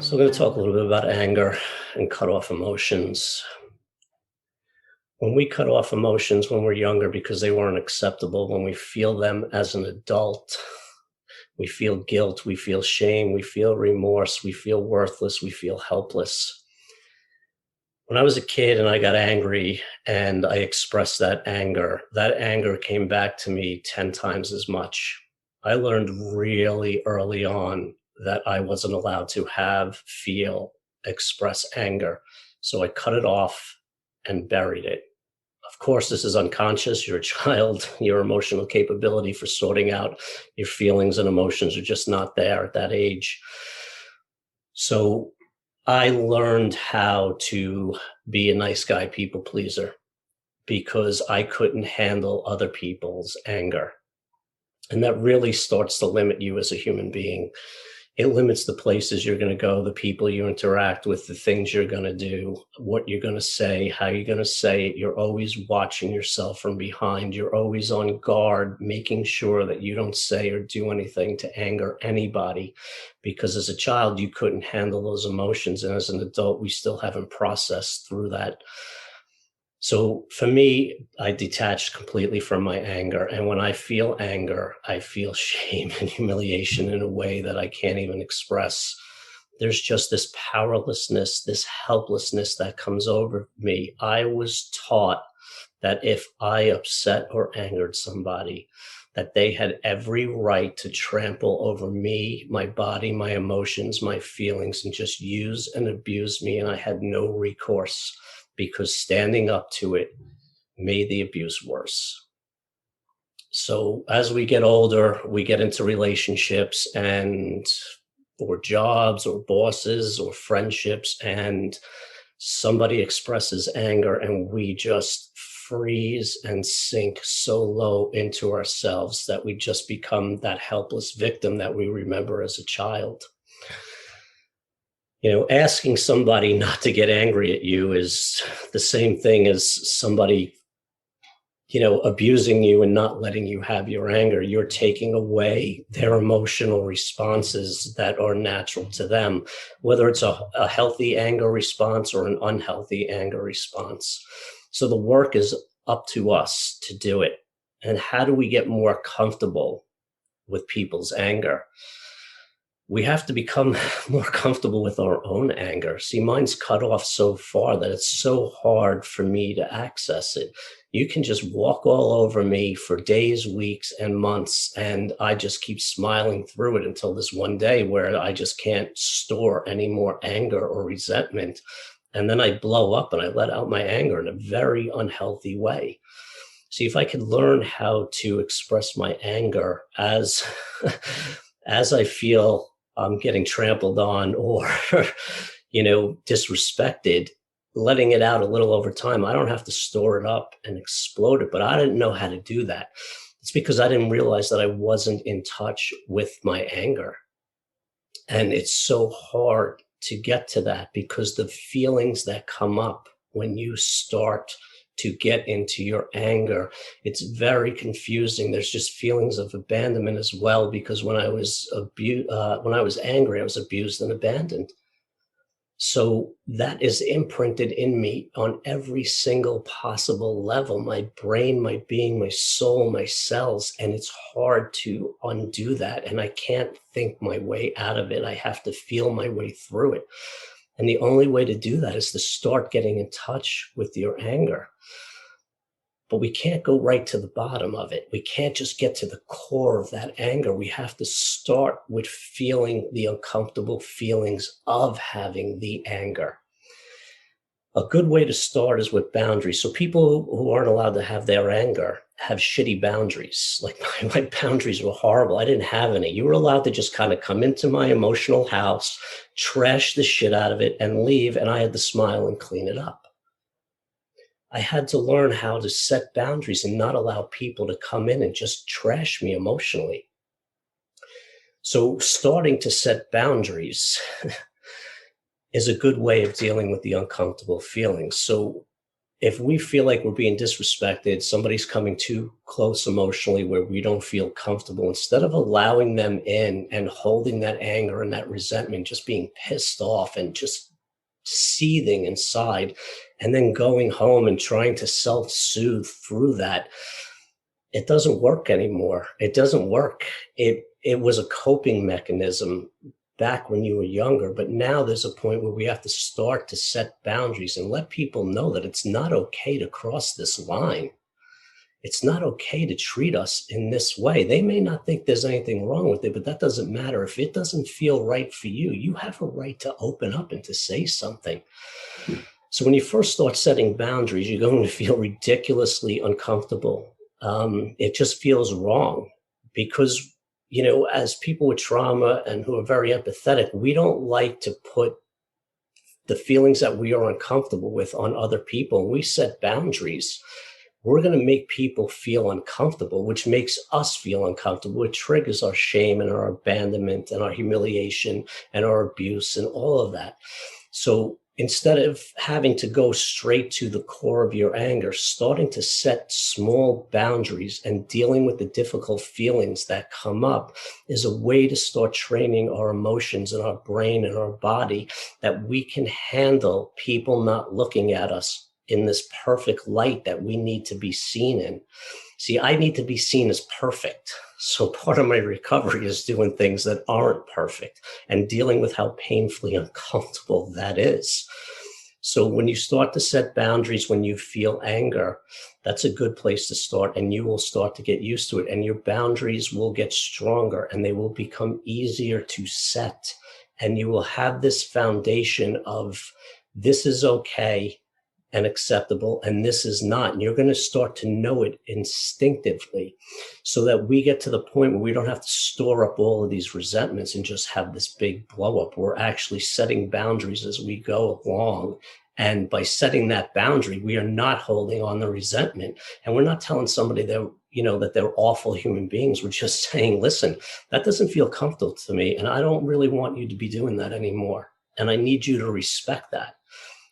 So, we're going to talk a little bit about anger and cut off emotions. When we cut off emotions when we're younger because they weren't acceptable, when we feel them as an adult, we feel guilt, we feel shame, we feel remorse, we feel worthless, we feel helpless. When I was a kid and I got angry and I expressed that anger came back to me 10 times as much. I learned really early on that I wasn't allowed to express anger. So I cut it off and buried it. Of course, this is unconscious. You're a child. Your emotional capability for sorting out your feelings and emotions are just not there at that age. So I learned how to be a nice guy, people pleaser, because I couldn't handle other people's anger. And that really starts to limit you as a human being. It limits the places you're going to go, the people you interact with, the things you're going to do, what you're going to say, how you're going to say it. You're always watching yourself from behind. You're always on guard, making sure that you don't say or do anything to anger anybody, because as a child, you couldn't handle those emotions. And as an adult, we still haven't processed through that. So for me, I detached completely from my anger. And when I feel anger, I feel shame and humiliation in a way that I can't even express. There's just this powerlessness, this helplessness that comes over me. I was taught that if I upset or angered somebody, that they had every right to trample over me, my body, my emotions, my feelings, and just use and abuse me. And I had no recourse, because standing up to it made the abuse worse. So as we get older, we get into relationships or jobs or bosses or friendships, and somebody expresses anger and we just freeze and sink so low into ourselves that we just become that helpless victim that we remember as a child. Asking somebody not to get angry at you is the same thing as somebody, abusing you and not letting you have your anger. You're taking away their emotional responses that are natural to them, whether it's a healthy anger response or an unhealthy anger response. So the work is up to us to do it. And how do we get more comfortable with people's anger? We have to become more comfortable with our own anger. See, mine's cut off so far that it's so hard for me to access it. You can just walk all over me for days, weeks, and months, and I just keep smiling through it until this one day where I just can't store any more anger or resentment. And then I blow up and I let out my anger in a very unhealthy way. See, if I could learn how to express my anger as I feel I'm getting trampled on or, disrespected, letting it out a little over time. I don't have to store it up and explode it, but I didn't know how to do that. It's because I didn't realize that I wasn't in touch with my anger. And it's so hard to get to that because the feelings that come up when you start to get into your anger, it's very confusing. There's just feelings of abandonment as well, because when I was angry, I was abused and abandoned. So that is imprinted in me on every single possible level, my brain, my being, my soul, my cells, and it's hard to undo that. And I can't think my way out of it. I have to feel my way through it. And the only way to do that is to start getting in touch with your anger. But we can't go right to the bottom of it. We can't just get to the core of that anger. We have to start with feeling the uncomfortable feelings of having the anger. A good way to start is with boundaries. So people who aren't allowed to have their anger have shitty boundaries. Like my boundaries were horrible. I didn't have any. You were allowed to just kind of come into my emotional house, trash the shit out of it, and leave. And I had to smile and clean it up. I had to learn how to set boundaries and not allow people to come in and just trash me emotionally. So starting to set boundaries is a good way of dealing with the uncomfortable feelings. So if we feel like we're being disrespected, somebody's coming too close emotionally where we don't feel comfortable, instead of allowing them in and holding that anger and that resentment, just being pissed off and just seething inside, and then going home and trying to self-soothe through that, it doesn't work anymore. It doesn't work. It was a coping mechanism back when you were younger, but now there's a point where we have to start to set boundaries and let people know that it's not okay to cross this line. It's not okay to treat us in this way. They may not think there's anything wrong with it, but that doesn't matter. If it doesn't feel right for you, you have a right to open up and to say something. So when you first start setting boundaries, you're going to feel ridiculously uncomfortable. It just feels wrong because, as people with trauma and who are very empathetic, we don't like to put the feelings that we are uncomfortable with on other people. We set boundaries. We're going to make people feel uncomfortable, which makes us feel uncomfortable. It triggers our shame and our abandonment and our humiliation and our abuse and all of that. So instead of having to go straight to the core of your anger, starting to set small boundaries and dealing with the difficult feelings that come up is a way to start training our emotions and our brain and our body that we can handle people not looking at us in this perfect light that we need to be seen in. See, I need to be seen as perfect. So part of my recovery is doing things that aren't perfect and dealing with how painfully uncomfortable that is. So when you start to set boundaries, when you feel anger, that's a good place to start, and you will start to get used to it, and your boundaries will get stronger and they will become easier to set. And you will have this foundation of this is okay and acceptable, and this is not. And you're going to start to know it instinctively, so that we get to the point where we don't have to store up all of these resentments and just have this big blow up. We're actually setting boundaries as we go along. And by setting that boundary, we are not holding on the resentment. And we're not telling somebody that, that they're awful human beings. We're just saying, listen, that doesn't feel comfortable to me, and I don't really want you to be doing that anymore. And I need you to respect that.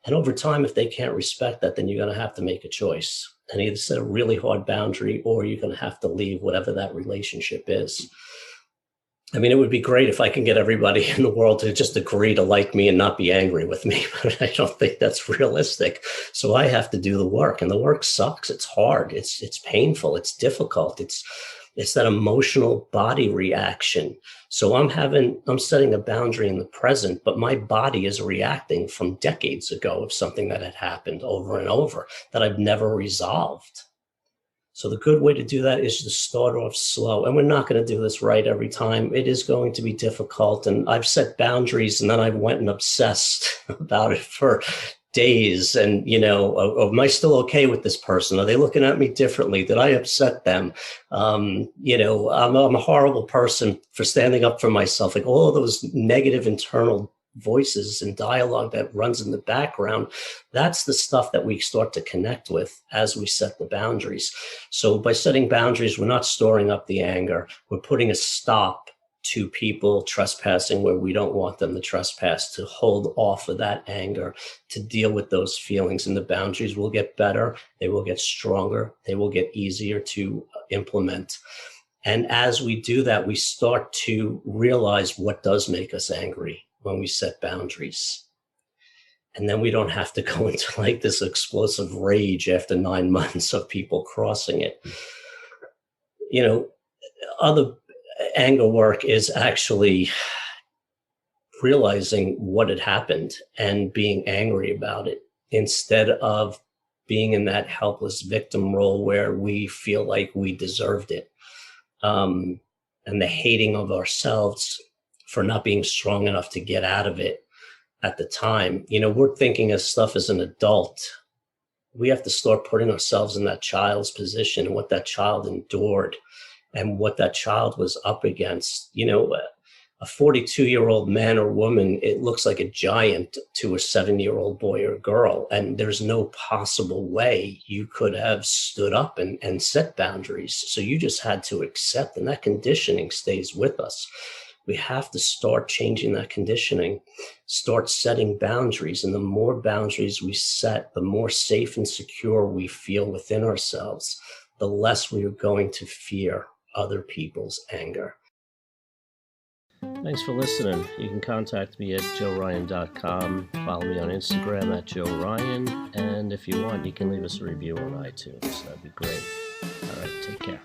And over time, if they can't respect that, then you're going to have to make a choice and either set a really hard boundary, or you're going to have to leave whatever that relationship is. I mean, it would be great if I can get everybody in the world to just agree to like me and not be angry with me, but I don't think that's realistic. So I have to do the work, and the work sucks. It's hard. It's painful. It's difficult. It's that emotional body reaction. So I'm setting a boundary in the present, but my body is reacting from decades ago of something that had happened over and over that I've never resolved. So the good way to do that is to start off slow. And we're not going to do this right every time. It is going to be difficult. And I've set boundaries, and then I went and obsessed about it for days. And, am I still okay with this person? Are they looking at me differently? Did I upset them? I'm a horrible person for standing up for myself. Like all of those negative internal voices and dialogue that runs in the background, that's the stuff that we start to connect with as we set the boundaries. So by setting boundaries, we're not storing up the anger. We're putting a stop to people trespassing where we don't want them to trespass, to hold off of that anger, to deal with those feelings. And the boundaries will get better. They will get stronger. They will get easier to implement. And as we do that, we start to realize what does make us angry when we set boundaries. And then we don't have to go into like this explosive rage after 9 months of people crossing it. Other anger work is actually realizing what had happened and being angry about it, instead of being in that helpless victim role where we feel like we deserved it. And the hating of ourselves for not being strong enough to get out of it at the time. We're thinking of stuff as an adult. We have to start putting ourselves in that child's position and what that child endured and what that child was up against. A 42-year-old man or woman, it looks like a giant to a 7-year-old boy or girl. And there's no possible way you could have stood up and set boundaries. So you just had to accept, and that conditioning stays with us. We have to start changing that conditioning, start setting boundaries. And the more boundaries we set, the more safe and secure we feel within ourselves, the less we are going to fear other people's anger. Thanks for listening. You can contact me at joeryan.com. Follow me on Instagram at joeryan. And if you want, you can leave us a review on iTunes. That'd be great. All right, take care.